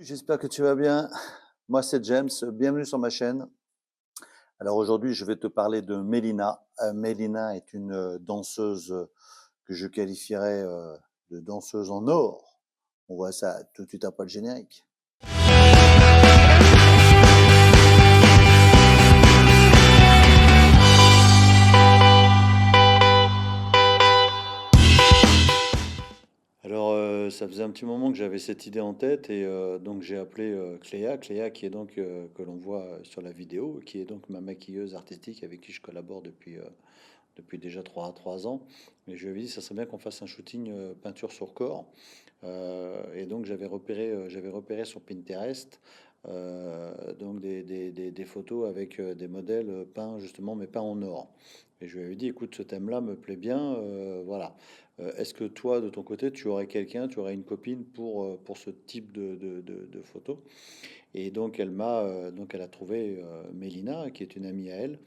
J'espère que tu vas bien. Moi, c'est James. Bienvenue sur ma chaîne. Alors aujourd'hui, je vais te parler de Mélina. Mélina est une danseuse que je qualifierais de danseuse en or. On voit ça tout de suite après le générique. Alors, ça faisait un petit moment que j'avais cette idée en tête et donc j'ai appelé Cléa, Cléa qui est donc que l'on voit sur la vidéo, qui est donc ma maquilleuse artistique avec qui je collabore depuis déjà trois ans. Et je lui avais dit, ça serait bien qu'on fasse un shooting peinture sur corps. Et donc j'avais repéré sur Pinterest donc des photos avec des modèles peints justement, mais peints en or. Et je lui avais dit, écoute, ce thème-là me plaît bien, voilà. Est-ce que toi, de ton côté, tu aurais quelqu'un, tu aurais une copine pour ce type de photos? Et donc donc elle a trouvé Mélina, qui est une amie à elle,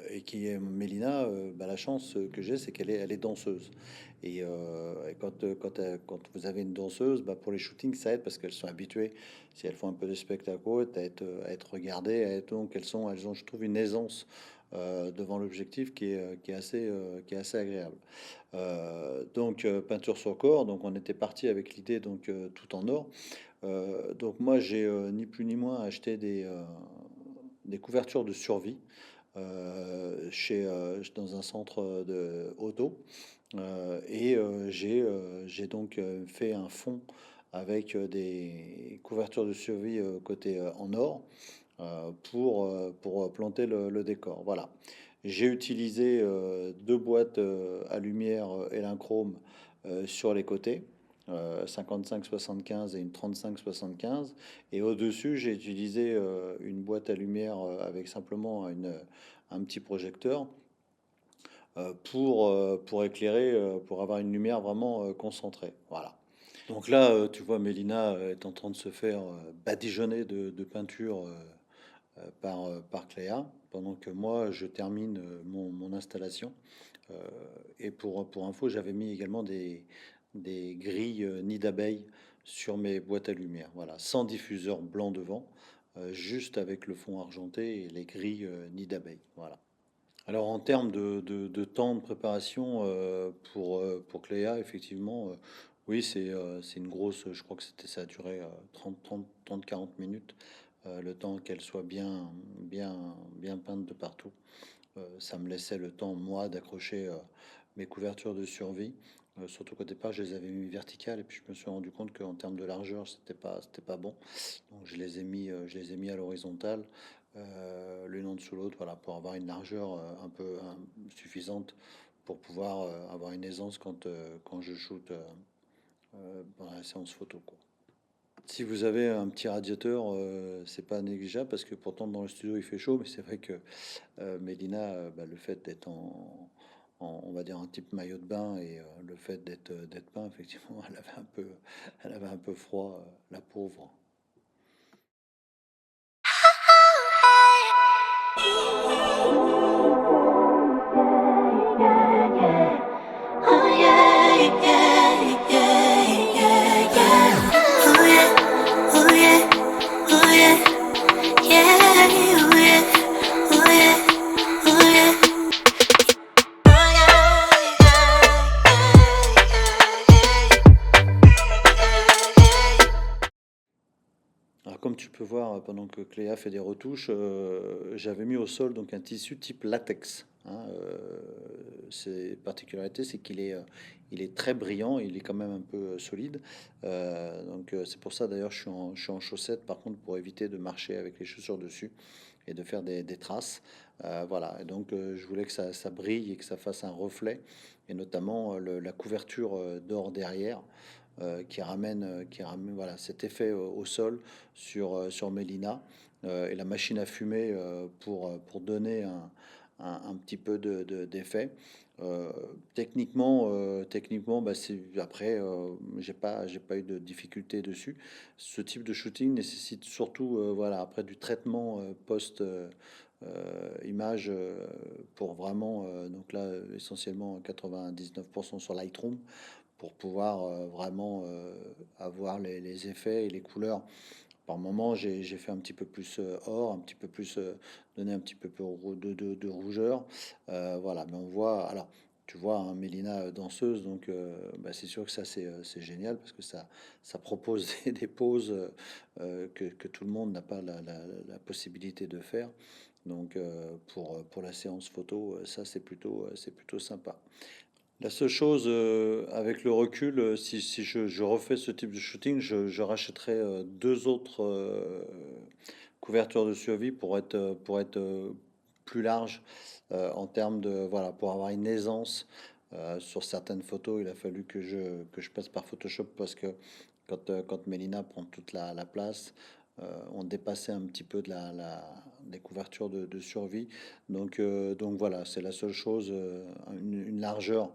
et qui est Mélina, la chance que j'ai, c'est elle est danseuse. Et quand vous avez une danseuse, pour les shootings, ça aide parce qu'elles sont habituées, si elles font un peu de spectacle, à être regardées, donc elles ont, je trouve, une aisance devant l'objectif qui est assez agréable. Peinture sur corps, donc on était parti avec l'idée tout en or. Donc moi j'ai ni plus ni moins acheté des couvertures de survie dans un centre de auto. J'ai donc fait un fond avec des couvertures de survie côté en or pour planter le décor. Voilà. J'ai utilisé deux boîtes à lumière élinchrome sur les côtés. 55-75 et une 35-75, et au-dessus j'ai utilisé une boîte à lumière avec simplement un petit projecteur pour éclairer, pour avoir une lumière vraiment concentrée. Voilà. Donc là, tu vois, Mélina est en train de se faire badigeonner de peinture par Cléa, pendant que moi, je termine mon installation. Euh, et pour info, j'avais mis également des grilles nid d'abeilles sur mes boîtes à lumière. Voilà, sans diffuseur blanc devant, juste avec le fond argenté et les grilles nid d'abeilles. Voilà. Alors en termes de temps de préparation pour Cléa, effectivement, oui, c'est une grosse, je crois que ça a duré 30-40 minutes, le temps qu'elle soit bien peinte de partout. Ça me laissait le temps, moi, d'accrocher mes couvertures de survie. Surtout qu'au départ, je les avais mis verticales et puis je me suis rendu compte qu'en termes de largeur, c'était pas bon. Donc je les ai mis à l'horizontale, l'une en dessous l'autre, voilà, pour avoir une largeur suffisante pour pouvoir avoir une aisance quand je shoot dans la séance photo, quoi. Si vous avez un petit radiateur, c'est pas négligeable parce que pourtant dans le studio il fait chaud, mais c'est vrai que Mélina, le fait d'être on va dire un type maillot de bain et le fait d'être peint, effectivement, elle avait un peu froid, la pauvre. Alors, comme tu peux voir, pendant que Cléa fait des retouches, j'avais mis au sol donc un tissu type latex. Hein, ses particularités, c'est il est très brillant, il est quand même un peu solide. C'est pour ça d'ailleurs je suis en chaussettes par contre pour éviter de marcher avec les chaussures dessus et de faire des traces. Voilà, et donc je voulais que ça brille et que ça fasse un reflet, et notamment la couverture d'or derrière qui ramène voilà, cet effet au sol sur Mélina et la machine à fumer pour donner un petit peu d'effet. Techniquement, après, j'ai pas eu de difficulté dessus. Ce type de shooting nécessite surtout, voilà, après du traitement post image pour vraiment, donc là, essentiellement 99% sur Lightroom pour pouvoir vraiment avoir les effets et les couleurs. Par moment, j'ai fait un petit peu plus or, un petit peu plus donner un petit peu plus de rougeur. Voilà, mais on voit, alors tu vois, hein, Mélina danseuse, donc bah, c'est sûr que ça c'est génial parce que ça propose des poses que tout le monde n'a pas la possibilité de faire. Donc pour la séance photo, ça c'est plutôt sympa. La seule chose avec le recul, si je refais ce type de shooting, je rachèterai deux autres couvertures de survie pour être plus large en termes de, voilà, pour avoir une aisance sur certaines photos. Il a fallu que je passe par Photoshop parce que quand Mélina prend toute la place, on dépassait un petit peu des couvertures de survie. Donc voilà, c'est la seule chose, une largeur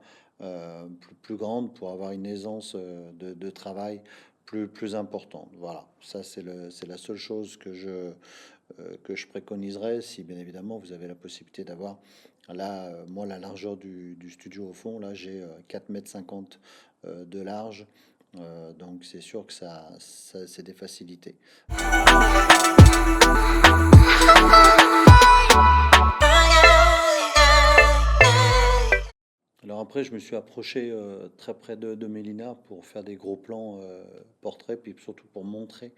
plus grande pour avoir une aisance de travail plus importante. Voilà, ça c'est la seule chose que je préconiserais si bien évidemment vous avez la possibilité d'avoir. Là, moi, la largeur du studio au fond, là, j'ai 4,50 m de large. Donc c'est sûr que ça c'est des facilités. Alors après, je me suis approché très près de Mélina pour faire des gros plans portraits, puis surtout pour montrer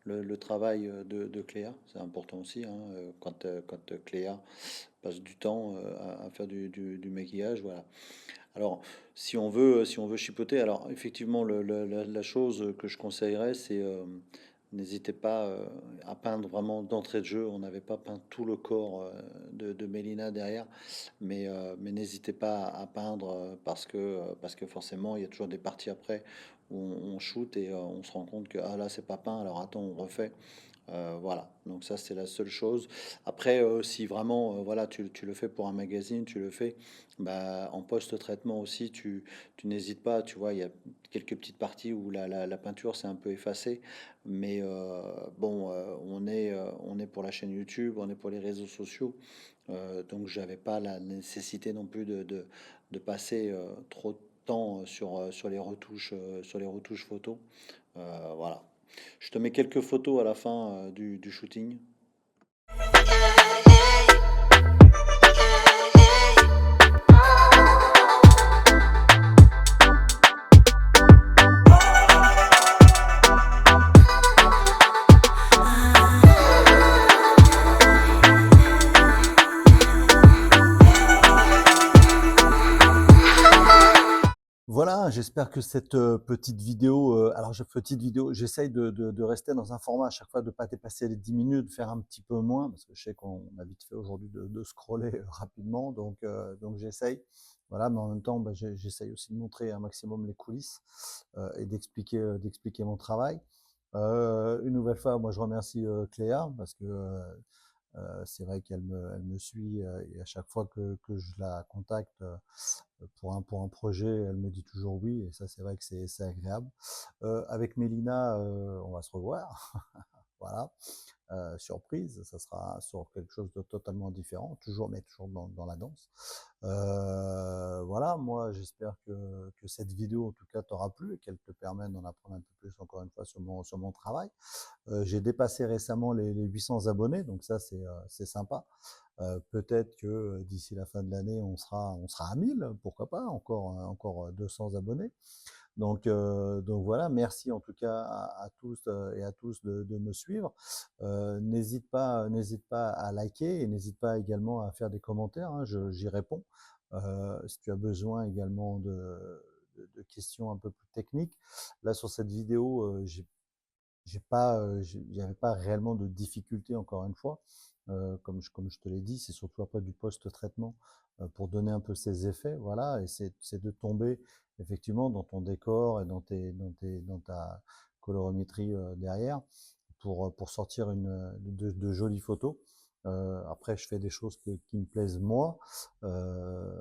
le travail de Cléa. C'est important aussi, hein, quand Cléa passe du temps à faire du maquillage, voilà. Alors, si on veut chipoter, alors effectivement, la chose que je conseillerais, c'est n'hésitez pas à peindre vraiment d'entrée de jeu. On n'avait pas peint tout le corps de Mélina derrière, mais n'hésitez pas à peindre parce que forcément, il y a toujours des parties après où on shoot et on se rend compte que ah là, c'est pas peint, alors attends, on refait. Voilà, donc ça c'est la seule chose. Après, si vraiment voilà, tu le fais pour un magazine, tu le fais bah, en post-traitement aussi, tu n'hésites pas, tu vois, il y a quelques petites parties où la peinture s'est un peu effacée, mais bon, on est pour la chaîne YouTube, on est pour les réseaux sociaux, donc j'avais pas la nécessité non plus de passer trop de temps sur les retouches photos. Voilà. Je te mets quelques photos à la fin du shooting. Voilà, j'espère que cette petite vidéo, petite vidéo, j'essaye de rester dans un format à chaque fois, de ne pas dépasser les 10 minutes, de faire un petit peu moins, parce que je sais qu'on a vite fait aujourd'hui de scroller rapidement, donc j'essaye. Voilà, mais en même temps, bah, j'essaye aussi de montrer un maximum les coulisses et d'expliquer mon travail. Une nouvelle fois, moi je remercie Cléa, parce que c'est vrai elle me suit et à chaque fois que je la contacte pour un projet, elle me dit toujours oui et ça c'est vrai que c'est agréable. Avec Mélina, on va se revoir. Voilà, surprise, ça sera sur quelque chose de totalement différent, toujours, mais toujours dans la danse. Voilà, moi j'espère que cette vidéo en tout cas t'aura plu et qu'elle te permet d'en apprendre un peu plus encore une fois sur mon travail. J'ai dépassé récemment les 800 abonnés, donc ça c'est sympa. Peut-être que d'ici la fin de l'année, on sera à 1000, pourquoi pas, encore 200 abonnés. Donc voilà, merci en tout cas à tous et à tous de me suivre. N'hésite pas à liker et n'hésite pas également à faire des commentaires, hein, j'y réponds. Si tu as besoin également de questions un peu plus techniques. Là, sur cette vidéo, il n'y avait pas réellement de difficulté encore une fois. Comme je te l'ai dit, c'est surtout après du post-traitement pour donner un peu ces effets, voilà, et c'est de tomber effectivement dans ton décor et dans ta colorimétrie derrière pour sortir de jolies photos. Après, je fais des choses qui me plaisent moi.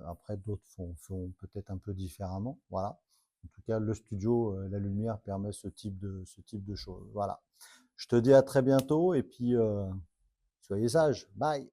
Après, d'autres font peut-être un peu différemment. Voilà. En tout cas, le studio, la lumière permet ce type de choses. Voilà. Je te dis à très bientôt et puis soyez sages. Bye.